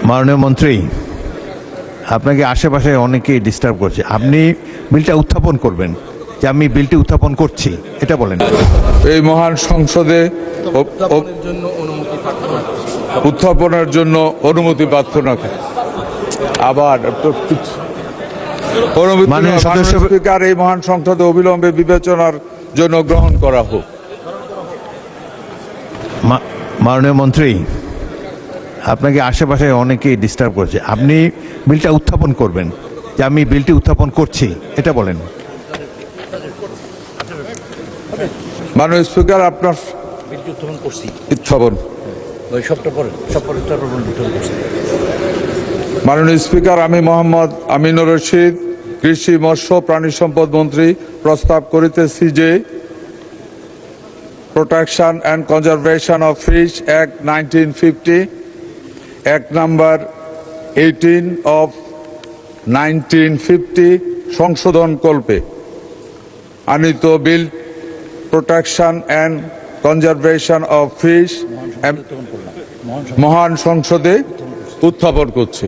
মাননীয় মন্ত্রী, আপনাকে আশেপাশে অনেকেই ডিস্টার্ব করছে। আপনি বিলটা উত্থাপন করবেন যে আমি বিলটি উত্থাপন করছি, এটা বলেন। এই মহান সংসদে উত্থাপনের জন্য অনুমতি প্রার্থনা করি। আবার মাননীয় সদস্য স্পিকার, এই মহান সংসদে অবিলম্বে বিবেচনার জন্য গ্রহণ করা হোক। মাননীয় মন্ত্রী, আপনাকে আশেপাশে অনেকেই ডিস্টার্ব করছে। আপনি বিলটা উত্থাপন করবেন যে আমি বিলটি উত্থাপন করছি, এটা বলেন। মাননীয় স্পিকার, আপনার উত্থাপন। মাননীয় স্পিকার, আমি মোহাম্মদ আমিনুর রশিদ, কৃষি মৎস্য প্রাণী সম্পদ মন্ত্রী, প্রস্তাব করিতেছি যে protection and conservation of fish act 1950 act number 18 of 1950 সংশোধন কল্পে আনিত bill protection and conservation of fish মহান সংসদে উত্থাপন করছে।